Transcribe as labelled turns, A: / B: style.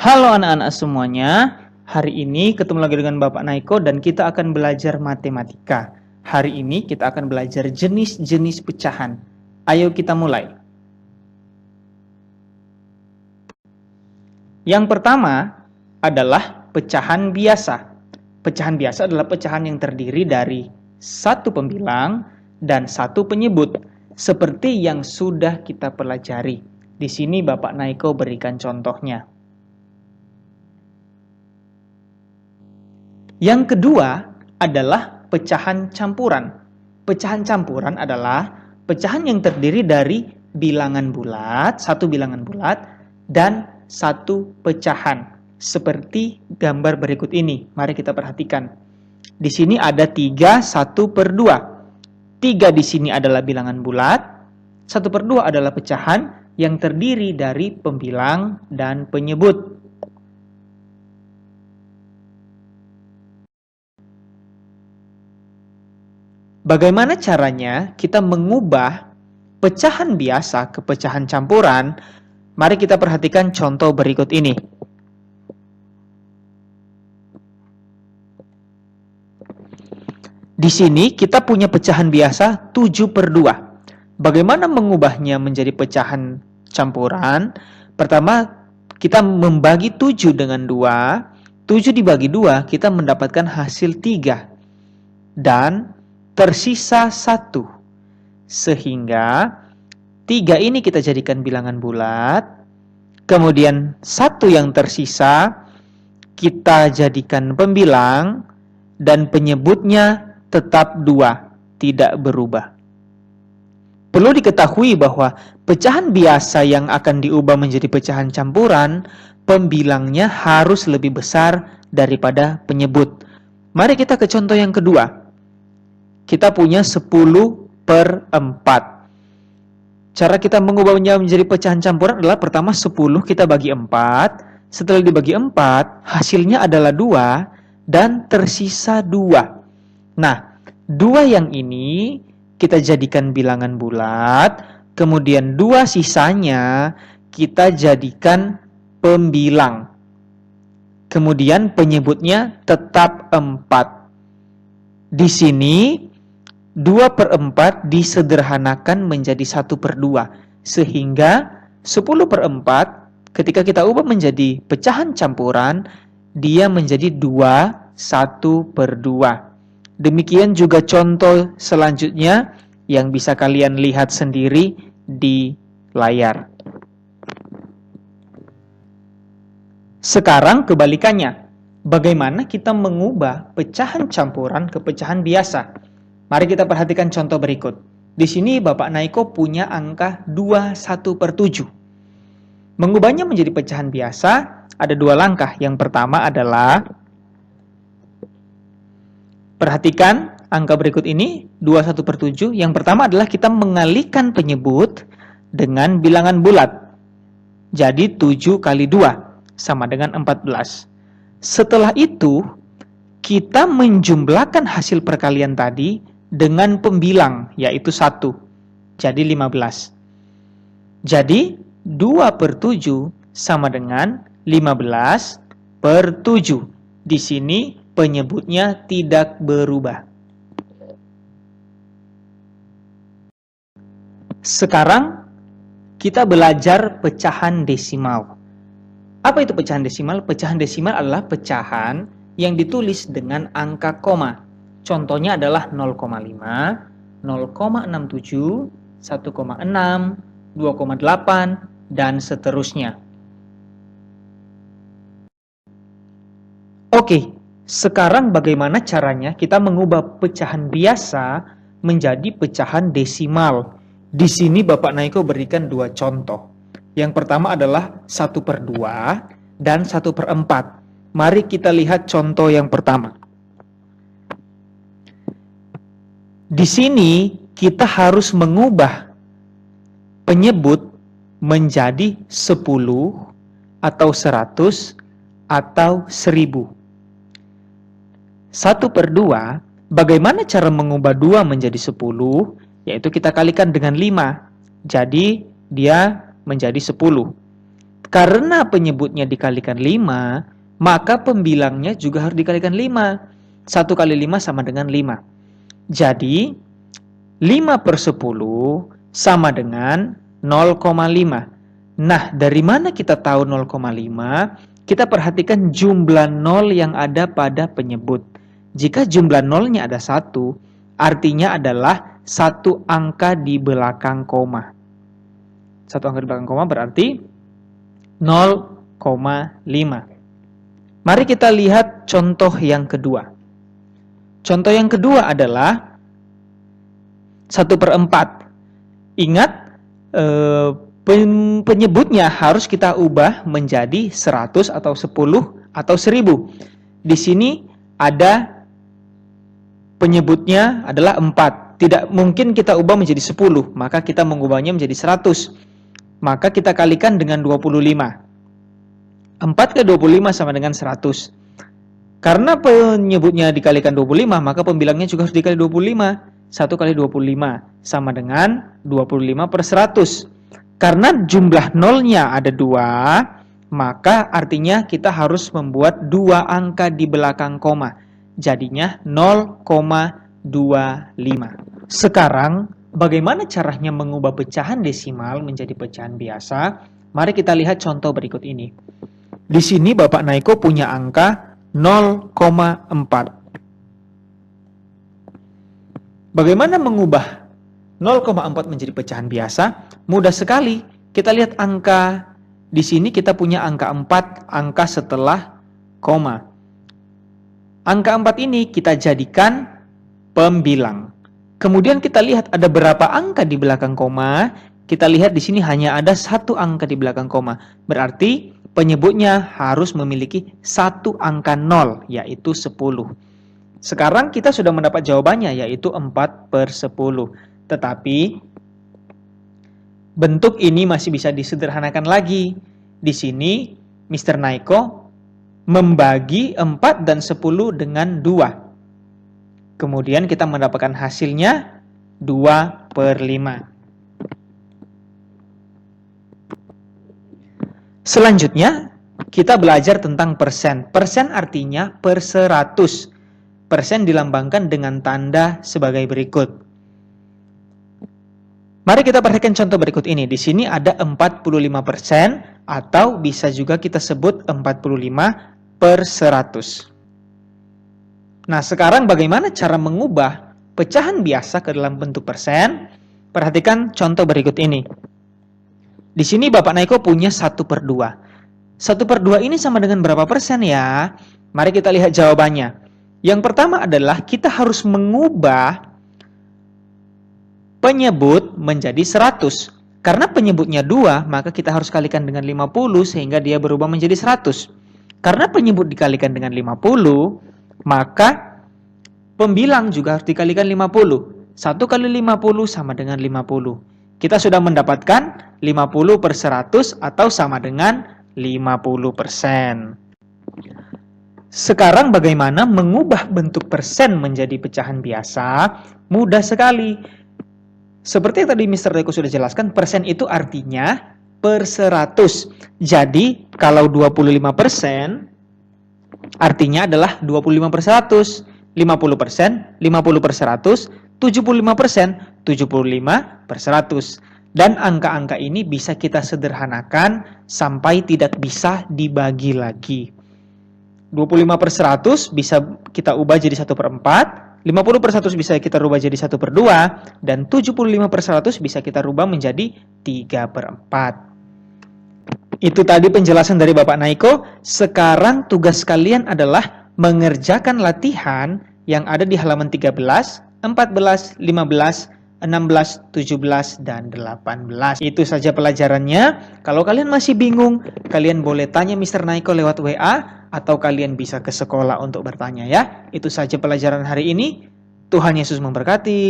A: Halo anak-anak semuanya, hari ini ketemu lagi dengan Bapak Naiko dan kita akan belajar matematika. Hari ini kita akan belajar jenis-jenis pecahan. Ayo kita mulai. Yang pertama adalah pecahan biasa. Pecahan biasa adalah pecahan yang terdiri dari satu pembilang dan satu penyebut, seperti yang sudah kita pelajari. Di sini Bapak Naiko berikan contohnya. Yang kedua adalah pecahan campuran. Pecahan campuran adalah pecahan yang terdiri dari bilangan bulat, satu bilangan bulat, dan satu pecahan. Seperti gambar berikut ini. Mari kita perhatikan. Di sini ada 3, 1/2. 3 di sini adalah bilangan bulat, 1/2 adalah pecahan yang terdiri dari pembilang dan penyebut. Bagaimana caranya kita mengubah pecahan biasa ke pecahan campuran? Mari kita perhatikan contoh berikut ini. Di sini kita punya pecahan biasa 7/2. Bagaimana mengubahnya menjadi pecahan campuran? Pertama, kita membagi 7 dengan 2. 7 dibagi 2, kita mendapatkan hasil 3. Dan tersisa 1. Sehingga 3 ini kita jadikan bilangan bulat. Kemudian 1 yang tersisa kita jadikan pembilang. Dan penyebutnya tetap 2, tidak berubah. Perlu diketahui bahwa pecahan biasa yang akan diubah menjadi pecahan campuran, pembilangnya harus lebih besar daripada penyebut. Mari kita ke contoh yang kedua. Kita punya 10/4. Cara kita mengubahnya menjadi pecahan campuran adalah pertama 10 kita bagi 4. Setelah dibagi 4, hasilnya adalah 2 dan tersisa 2. Nah, 2 yang ini kita jadikan bilangan bulat, kemudian 2 sisanya kita jadikan pembilang. Kemudian penyebutnya tetap 4. Di sini 2/4 disederhanakan menjadi 1/2. Sehingga 10/4 ketika kita ubah menjadi pecahan campuran, dia menjadi 2, 1/2. Demikian juga contoh selanjutnya yang bisa kalian lihat sendiri di layar. Sekarang kebalikannya. Bagaimana kita mengubah pecahan campuran ke pecahan biasa? Mari kita perhatikan contoh berikut. Di sini Bapak Naiko punya angka 21/7. Mengubahnya menjadi pecahan biasa ada 2 langkah. Yang pertama adalah, perhatikan angka berikut ini, 21/7. Yang pertama adalah kita mengalihkan penyebut dengan bilangan bulat. Jadi 7 kali 2 sama dengan 14. Setelah itu, kita menjumlahkan hasil perkalian tadi dengan pembilang, yaitu 1. Jadi 15. Jadi 2/7 sama dengan 15/7. Di sini penyebutnya tidak berubah. Sekarang kita belajar pecahan desimal. Apa itu pecahan desimal? Pecahan desimal adalah pecahan yang ditulis dengan angka koma. Contohnya adalah 0,5, 0,67, 1,6, 2,8, dan seterusnya. Oke, sekarang bagaimana caranya kita mengubah pecahan biasa menjadi pecahan desimal? Di sini Bapak Naiko berikan 2 contoh. Yang pertama adalah 1/2 dan 1/4. Mari kita lihat contoh yang pertama. Di sini kita harus mengubah penyebut menjadi 10 atau 100 atau 1000. 1/2, bagaimana cara mengubah 2 menjadi 10? Yaitu kita kalikan dengan 5. Jadi dia menjadi 10. Karena penyebutnya dikalikan 5, maka pembilangnya juga harus dikalikan 5. 1 kali 5 sama dengan 5. Jadi, 5/10 sama dengan 0,5. Nah, dari mana kita tahu 0,5? Kita perhatikan jumlah 0 yang ada pada penyebut. Jika jumlah 0-nya ada 1, artinya adalah satu angka di belakang koma. Satu angka di belakang koma berarti 0,5. Mari kita lihat contoh yang kedua. Contoh yang kedua adalah 1/4. Ingat, penyebutnya harus kita ubah menjadi 100 atau 10 atau 1000. Di sini ada penyebutnya adalah 4. Tidak mungkin kita ubah menjadi 10, maka kita mengubahnya menjadi 100. Maka kita kalikan dengan 25. 4 ke 25 sama dengan 100. Karena penyebutnya dikalikan 25, maka pembilangnya juga harus dikali 25. 1 kali 25 sama dengan 25/100. Karena jumlah nolnya ada 2, maka artinya kita harus membuat 2 angka di belakang koma. Jadinya 0,25. Sekarang, bagaimana caranya mengubah pecahan desimal menjadi pecahan biasa? Mari kita lihat contoh berikut ini. Di sini Bapak Naiko punya angka 0,4. Bagaimana mengubah 0,4 menjadi pecahan biasa? Mudah sekali. Kita lihat angka di sini, kita punya angka 4, angka setelah koma. Angka 4 ini kita jadikan pembilang. Kemudian kita lihat ada berapa angka di belakang koma. Kita lihat di sini hanya ada 1 angka di belakang koma. Berarti penyebutnya harus memiliki 1 angka 0, yaitu 10. Sekarang kita sudah mendapat jawabannya, yaitu 4/10. Tetapi, bentuk ini masih bisa disederhanakan lagi. Di sini, Mr. Naiko membagi 4 dan 10 dengan 2. Kemudian kita mendapatkan hasilnya 2/5. Selanjutnya, kita belajar tentang persen. Persen artinya per 100. Persen dilambangkan dengan tanda sebagai berikut. Mari kita perhatikan contoh berikut ini. Di sini ada 45% atau bisa juga kita sebut 45/100. Nah, sekarang bagaimana cara mengubah pecahan biasa ke dalam bentuk persen? Perhatikan contoh berikut ini. Di sini Bapak Naiko punya 1/2. 1/2 ini sama dengan berapa persen ya? Mari kita lihat jawabannya. Yang pertama adalah kita harus mengubah penyebut menjadi 100. Karena penyebutnya 2, maka kita harus kalikan dengan 50 sehingga dia berubah menjadi 100. Karena penyebut dikalikan dengan 50, maka pembilang juga harus dikalikan 50. 1 kali 50 sama dengan 50. Kita sudah mendapatkan 50/100 atau sama dengan 50%. Sekarang bagaimana mengubah bentuk persen menjadi pecahan biasa? Mudah sekali. Seperti yang tadi Mr. Naiko sudah jelaskan, persen itu artinya per 100. Jadi, kalau 25% artinya adalah 25/100. 50%, 50/100, 75%, 75/100. Dan angka-angka ini bisa kita sederhanakan sampai tidak bisa dibagi lagi. 25/100 bisa kita ubah jadi 1/4, 50/100 bisa kita rubah jadi 1/2, dan 75/100 bisa kita rubah menjadi 3/4. Itu tadi penjelasan dari Bapak Naiko. Sekarang tugas kalian adalah mengerjakan latihan yang ada di halaman 13, 14, 15, 16, 17, dan 18. Itu saja pelajarannya. Kalau kalian masih bingung, kalian boleh tanya Mr. Naiko lewat WA, atau kalian bisa ke sekolah untuk bertanya ya. Itu saja pelajaran hari ini. Tuhan Yesus memberkati.